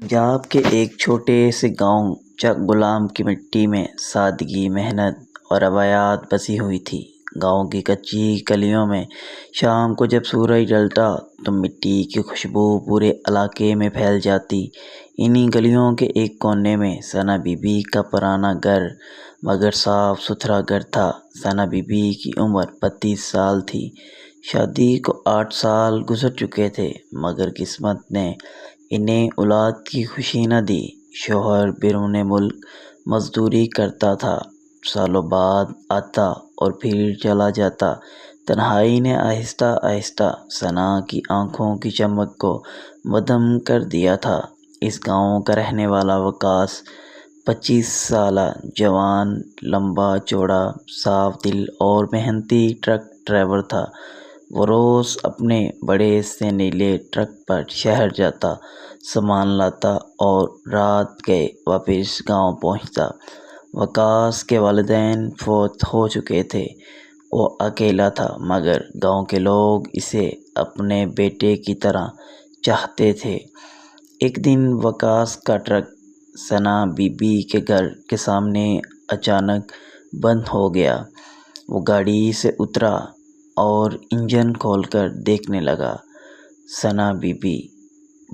پنجاب کے ایک چھوٹے سے گاؤں چک غلام کی مٹی میں سادگی، محنت اور روایات بسی ہوئی تھی۔ گاؤں کی کچی گلیوں میں شام کو جب سورج ڈھلتا تو مٹی کی خوشبو پورے علاقے میں پھیل جاتی۔ انہی گلیوں کے ایک کونے میں ثنا بی بی کا پرانا گھر مگر صاف ستھرا گھر تھا۔ ثنا بی بی کی عمر 32 سال تھی۔ شادی کو 8 سال گزر چکے تھے مگر قسمت نے انہیں اولاد کی خوشی نہ دی۔ شوہر بیرون ملک مزدوری کرتا تھا، سالوں بعد آتا اور پھر چلا جاتا۔ تنہائی نے آہستہ آہستہ ثنا کی آنکھوں کی چمک کو مدھم کر دیا تھا۔ اس گاؤں کا رہنے والا وقاص 25 سالہ جوان، لمبا چوڑا، صاف دل اور محنتی ٹرک ڈرائیور تھا۔ وہ روز اپنے بڑے سے نیلے ٹرک پر شہر جاتا، سامان لاتا اور رات گئے واپس گاؤں پہنچتا۔ وقاص کے والدین فوت ہو چکے تھے۔ وہ اکیلا تھا مگر گاؤں کے لوگ اسے اپنے بیٹے کی طرح چاہتے تھے۔ ایک دن وقاص کا ٹرک ثنا بی بی کے گھر کے سامنے اچانک بند ہو گیا۔ وہ گاڑی سے اترا اور انجن کھول کر دیکھنے لگا۔ ثنا بی بی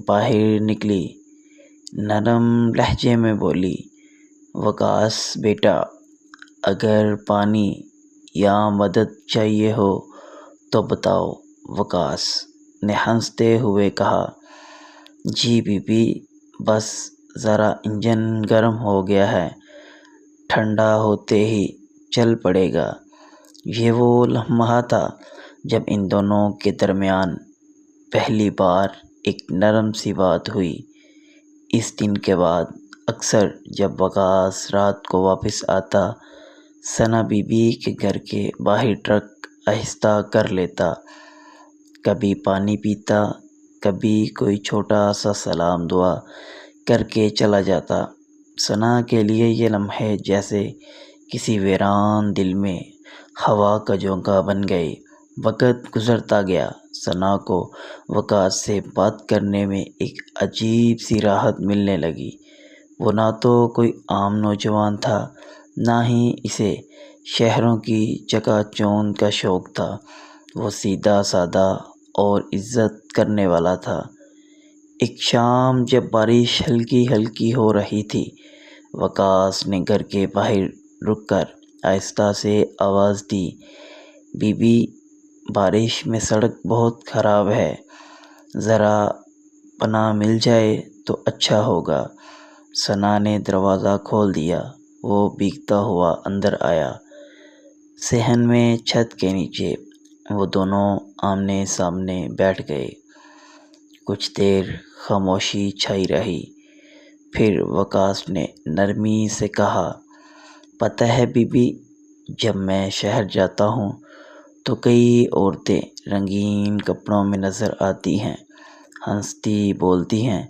باہر نکلی، نرم لہجے میں بولی، "وقاص بیٹا، اگر پانی یا مدد چاہیے ہو تو بتاؤ۔" وقاص نے ہنستے ہوئے کہا، "جی بی بی، بس ذرا انجن گرم ہو گیا ہے، ٹھنڈا ہوتے ہی چل پڑے گا۔" یہ وہ لمحہ تھا جب ان دونوں کے درمیان پہلی بار ایک نرم سی بات ہوئی۔ اس دن کے بعد اکثر جب وقاص رات کو واپس آتا، ثنا بی بی کے گھر کے باہر ٹرک آہستہ کر لیتا، کبھی پانی پیتا، کبھی کوئی چھوٹا سا سلام دعا کر کے چلا جاتا۔ ثنا کے لیے یہ لمحے جیسے کسی ویران دل میں ہوا کا جھونکا بن گئے۔ وقت گزرتا گیا، ثنا کو وقاص سے بات کرنے میں ایک عجیب سی راحت ملنے لگی۔ وہ نہ تو کوئی عام نوجوان تھا، نہ ہی اسے شہروں کی چکا چوند کا شوق تھا۔ وہ سیدھا سادہ اور عزت کرنے والا تھا۔ ایک شام جب بارش ہلکی ہلکی ہو رہی تھی، وقاص نے گھر کے باہر رک کر آہستہ سے آواز دی، "بی بی، بارش میں سڑک بہت خراب ہے، ذرا پناہ مل جائے تو اچھا ہوگا۔" ثنا نے دروازہ کھول دیا۔ وہ بھیگتا ہوا اندر آیا۔ صحن میں چھت کے نیچے وہ دونوں آمنے سامنے بیٹھ گئے۔ کچھ دیر خاموشی چھائی رہی، پھر وقاص نے نرمی سے کہا، "پتہ ہے بی بی، جب میں شہر جاتا ہوں تو کئی عورتیں رنگین کپڑوں میں نظر آتی ہیں، ہنستی بولتی ہیں،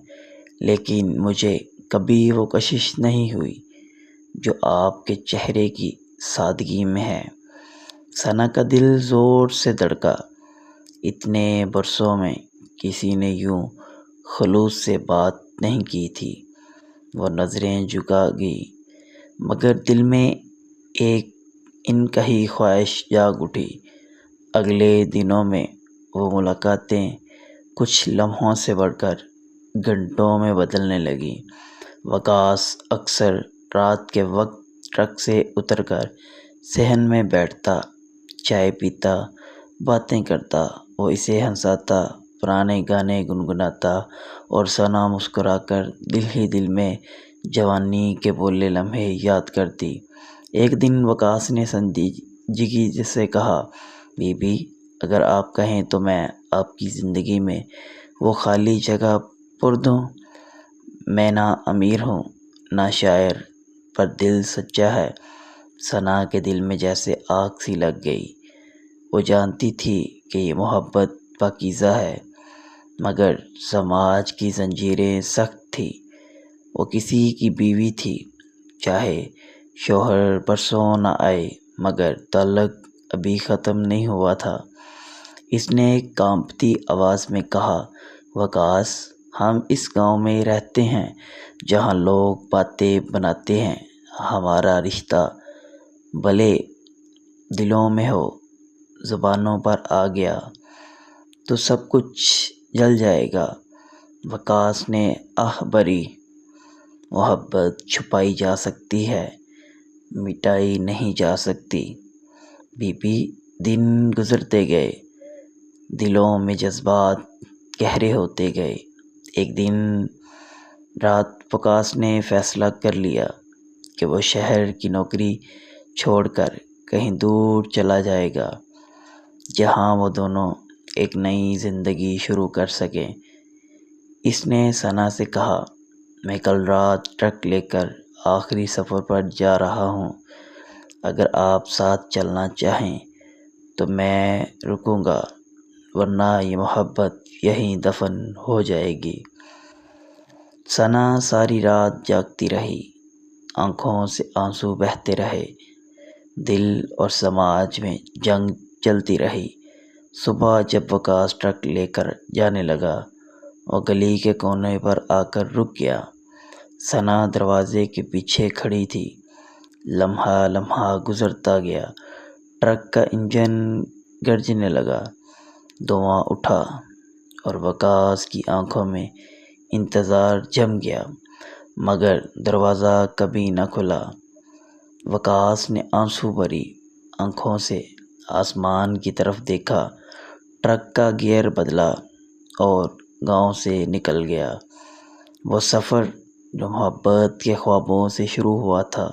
لیکن مجھے کبھی وہ کشش نہیں ہوئی جو آپ کے چہرے کی سادگی میں ہے۔" ثنا کا دل زور سے دھڑکا۔ اتنے برسوں میں کسی نے یوں خلوص سے بات نہیں کی تھی۔ وہ نظریں جھکا گئی مگر دل میں ایک انکہی خواہش جاگ اٹھی۔ اگلے دنوں میں وہ ملاقاتیں کچھ لمحوں سے بڑھ کر گھنٹوں میں بدلنے لگیں۔ وقاص اکثر رات کے وقت ٹرک سے اتر کر صحن میں بیٹھتا، چائے پیتا، باتیں کرتا۔ وہ اسے ہنساتا، پرانے گانے گنگناتا اور ثنا مسکرا کر دل ہی دل میں جوانی کے بھولے لمحے یاد کرتی۔ ایک دن وقاص نے سنجیدگی سے کہا، "بی بی، اگر آپ کہیں تو میں آپ کی زندگی میں وہ خالی جگہ پر دوں۔ میں نہ امیر ہوں، نہ شاعر، پر دل سچا ہے۔" ثنا کے دل میں جیسے آگ سی لگ گئی۔ وہ جانتی تھی کہ یہ محبت پاکیزہ ہے مگر سماج کی زنجیریں سخت تھیں۔ وہ کسی کی بیوی تھی، چاہے شوہر پرسوں نہ آئے مگر تعلق ابھی ختم نہیں ہوا تھا۔ اس نے کانپتی آواز میں کہا، "وقاص، ہم اس گاؤں میں رہتے ہیں جہاں لوگ باتیں بناتے ہیں، ہمارا رشتہ بھلے دلوں میں ہو، زبانوں پر آ گیا تو سب کچھ جل جائے گا۔ وکاس نے آہ بھری، محبت چھپائی جا سکتی ہے، مٹائی نہیں جا سکتی۔ بی بی دن گزرتے گئے، دلوں میں جذبات گہرے ہوتے گئے۔ ایک دن رات وکاس نے فیصلہ کر لیا کہ وہ شہر کی نوکری چھوڑ کر کہیں دور چلا جائے گا، جہاں وہ دونوں ایک نئی زندگی شروع کر سکیں۔ اس نے ثنا سے کہا، میں کل رات ٹرک لے کر آخری سفر پر جا رہا ہوں، اگر آپ ساتھ چلنا چاہیں تو میں رکوں گا، ورنہ یہ محبت یہیں دفن ہو جائے گی۔ ثنا ساری رات جاگتی رہی، آنکھوں سے آنسو بہتے رہے، دل اور سماج میں جنگ چلتی رہی۔ صبح جب وکاس ٹرک لے کر جانے لگا، وہ گلی کے کونے پر آ کر رک گیا۔ ثنا دروازے کے پیچھے کھڑی تھی۔ لمحہ لمحہ گزرتا گیا، ٹرک کا انجن گرجنے لگا، دھواں اٹھا اور وکاس کی آنکھوں میں انتظار جم گیا، مگر دروازہ کبھی نہ کھلا۔ وکاس نے آنسو بھری آنکھوں سے آسمان کی طرف دیکھا، ٹرک کا گیئر بدلا اور گاؤں سے نکل گیا۔ وہ سفر جو محبت کے خوابوں سے شروع ہوا تھا،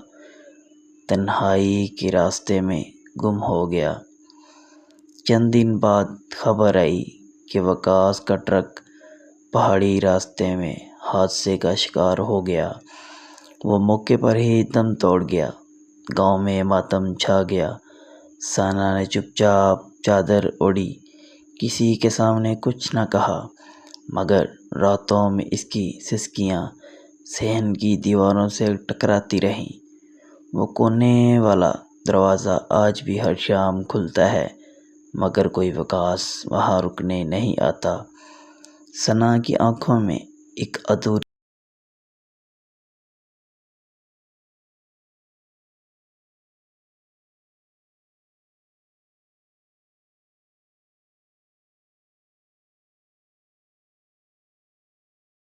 تنہائی کے راستے میں گم ہو گیا۔ چند دن بعد خبر آئی کہ وکاس کا ٹرک پہاڑی راستے میں حادثے کا شکار ہو گیا۔ وہ موقع پر ہی دم توڑ گیا۔ گاؤں میں ماتم چھا گیا۔ ثنا نے چپ چاپ چادر اوڑھی، کسی کے سامنے کچھ نہ کہا، مگر راتوں میں اس کی سسکیاں صحن کی دیواروں سے ٹکراتی رہیں۔ وہ کونے والا دروازہ آج بھی ہر شام کھلتا ہے، مگر کوئی وکاس وہاں رکنے نہیں آتا۔ ثنا کی آنکھوں میں ایک ادھوری